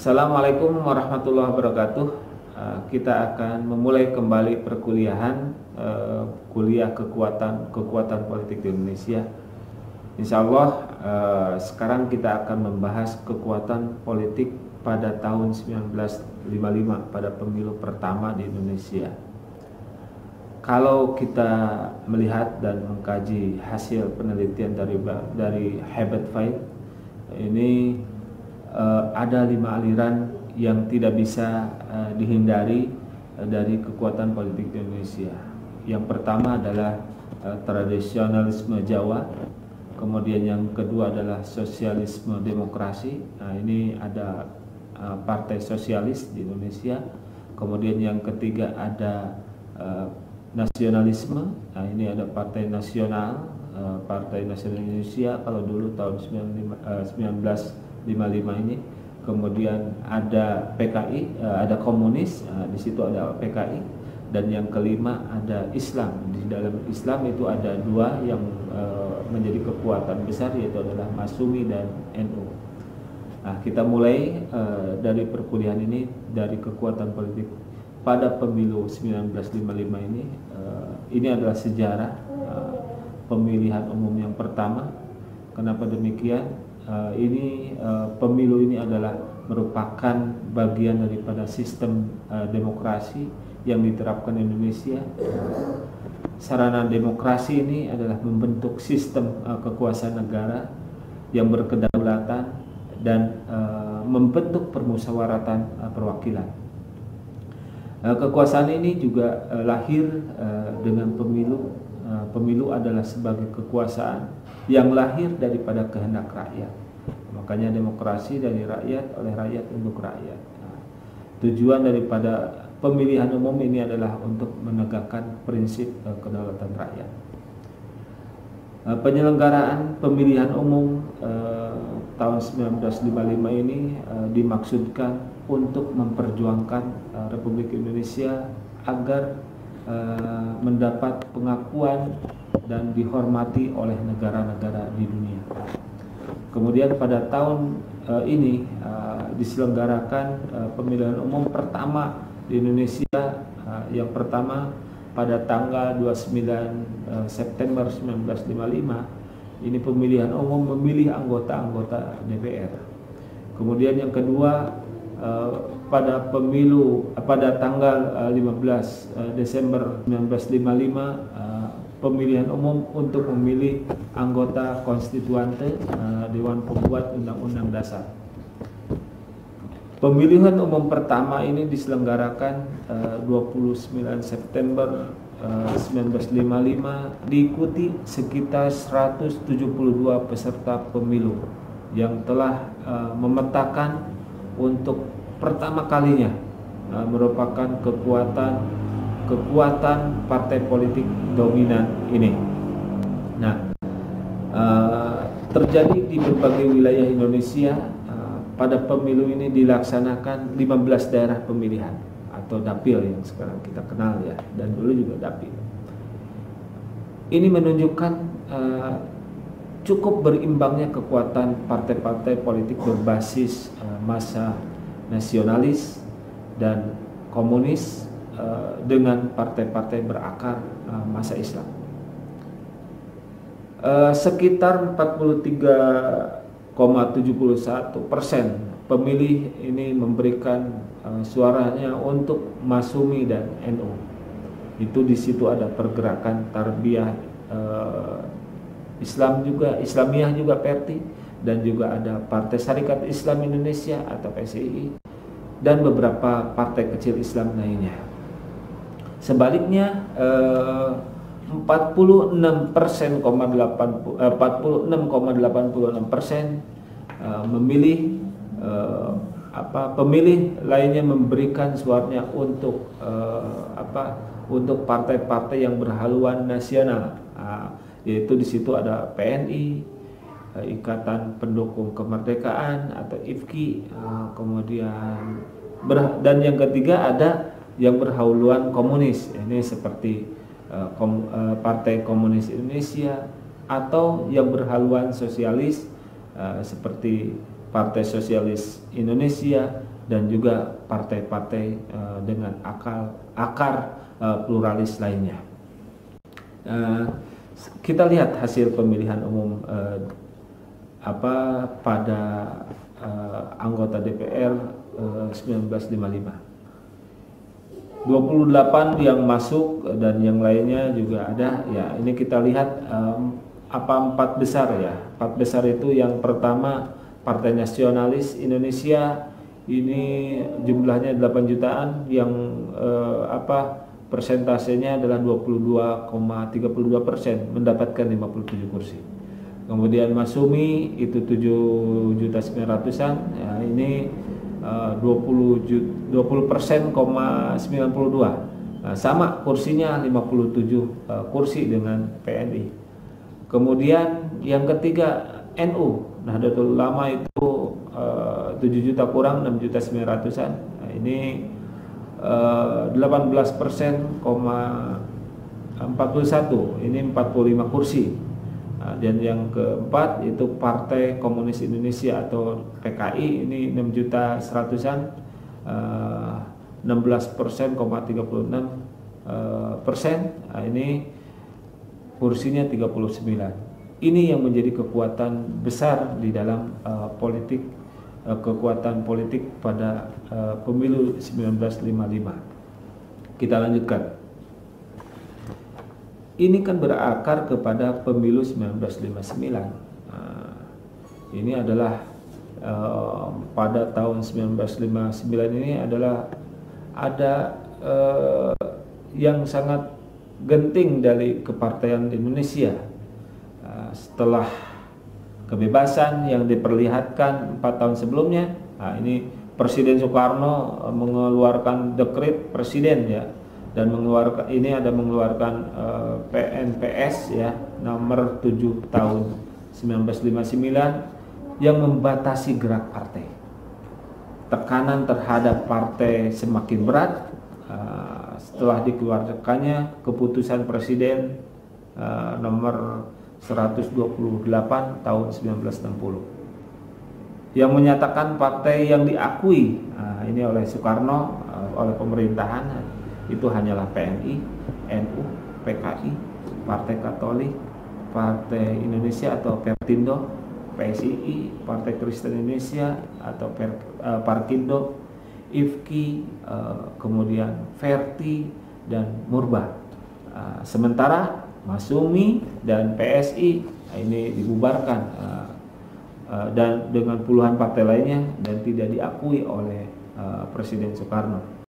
Assalamualaikum warahmatullahi wabarakatuh. Kita akan memulai kembali perkuliahan kuliah kekuatan politik di Indonesia. Insya Allah sekarang kita akan membahas kekuatan politik pada tahun 1955 pada pemilu pertama di Indonesia. Kalau kita melihat dan mengkaji hasil penelitian dari Hebat Fight, ini ada 5 aliran yang tidak bisa dihindari dari kekuatan politik di Indonesia. Yang pertama adalah tradisionalisme Jawa, kemudian yang kedua adalah sosialisme demokrasi. Nah, ini ada partai sosialis di Indonesia. Kemudian yang ketiga ada nasionalisme. Nah, ini ada Partai Nasional, Partai Nasional Indonesia kalau dulu tahun 1955 ini. Kemudian ada PKI, ada komunis, di situ ada PKI, dan yang kelima ada Islam. Di dalam Islam itu ada 2 yang menjadi kekuatan besar, yaitu adalah Masyumi dan NU. Nah, kita mulai dari perkuliahan ini dari kekuatan politik pada pemilu 1955 ini. Ini adalah sejarah pemilihan umum yang pertama. Kenapa demikian? Pemilu ini adalah merupakan bagian daripada sistem demokrasi yang diterapkan di Indonesia. Sarana demokrasi ini adalah membentuk sistem kekuasaan negara yang berkedaulatan dan membentuk permusyawaratan perwakilan. Kekuasaan ini juga lahir dengan pemilu. Pemilu adalah sebagai kekuasaan yang lahir daripada kehendak rakyat. Makanya demokrasi dari rakyat, oleh rakyat, untuk rakyat. Nah, tujuan daripada pemilihan umum ini adalah untuk menegakkan prinsip kedaulatan rakyat. Penyelenggaraan pemilihan umum tahun 1955 ini dimaksudkan untuk memperjuangkan Republik Indonesia agar mendapat pengakuan dan dihormati oleh negara-negara di dunia. Kemudian pada tahun ini diselenggarakan pemilihan umum pertama di Indonesia, yang pertama pada tanggal 29 September 1955. Ini pemilihan umum memilih anggota-anggota DPR. Kemudian yang kedua pada tanggal 15 Desember 1955 pemilihan umum untuk memilih anggota konstituante Dewan Pembuat Undang-Undang Dasar. Pemilihan umum pertama ini diselenggarakan 29 September 1955, diikuti sekitar 172 peserta pemilu yang telah memetakan untuk pertama kalinya merupakan kekuatan partai politik dominan ini. Nah, terjadi di berbagai wilayah Indonesia. Pada pemilu ini dilaksanakan 15 daerah pemilihan atau dapil yang sekarang kita kenal ya, dan dulu juga dapil. Ini menunjukkan cukup berimbangnya kekuatan partai-partai politik berbasis massa nasionalis dan komunis dengan partai-partai berakar massa Islam. Sekitar 43,71% pemilih ini memberikan suaranya untuk Masyumi dan NU. Itu di situ ada pergerakan Tarbiyah Islamiyah juga PRT, dan juga ada Partai Syarikat Islam Indonesia atau PSII, dan beberapa partai kecil Islam lainnya. Sebaliknya 46,86% memilih pemilih lainnya memberikan suaranya untuk untuk partai-partai yang berhaluan nasional, yaitu di situ ada PNI, Ikatan Pendukung Kemerdekaan atau IFKI, kemudian dan yang ketiga ada yang berhaluan komunis. Ini seperti Partai Komunis Indonesia, atau yang berhaluan sosialis seperti Partai Sosialis Indonesia dan juga partai-partai dengan akar pluralis lainnya. Kita lihat hasil pemilihan umum pada anggota DPR 1955. 28 yang masuk dan yang lainnya juga ada. Ya, ini kita lihat empat besar ya. Empat besar itu yang pertama Partai Nasionalis Indonesia, ini jumlahnya 8 jutaan, yang persentasenya adalah 22,32%, mendapatkan 57 kursi. Kemudian Masyumi itu 7.900.000-an, ya, ini 20%,92, sama kursinya 57 kursi dengan PNI. Kemudian yang ketiga NU, Nahdlatul Ulama itu 7 juta kurang 6.900.000-an, nah, ini 18%,41, ini 45 kursi. Dan yang keempat itu Partai Komunis Indonesia atau PKI, ini 6.100.000-an, 16%,36%, ini kursinya 39. Ini yang menjadi kekuatan besar di dalam politik, kekuatan politik pada pemilu 1955. Kita lanjutkan. Ini kan berakar kepada pemilu 1959. Ini adalah pada tahun 1959 ini adalah ada yang sangat genting dari kepartaian Indonesia. Setelah kebebasan yang diperlihatkan 4 tahun sebelumnya, ini Presiden Soekarno mengeluarkan dekret presiden ya, dan mengeluarkan PNPS ya nomor 7 tahun 1959 yang membatasi gerak partai. Tekanan terhadap partai semakin berat setelah dikeluarkannya keputusan presiden nomor 128 tahun 1960 yang menyatakan partai yang diakui ini oleh Soekarno, oleh pemerintahan, itu hanyalah PNI, NU, PKI, Partai Katolik, Partai Indonesia atau Pertindo, PSII, Partai Kristen Indonesia atau Parkindo, IFKI, kemudian Verti dan Murba. Sementara Masyumi dan PSI ini dibubarkan dan dengan puluhan partai lainnya dan tidak diakui oleh Presiden Soekarno.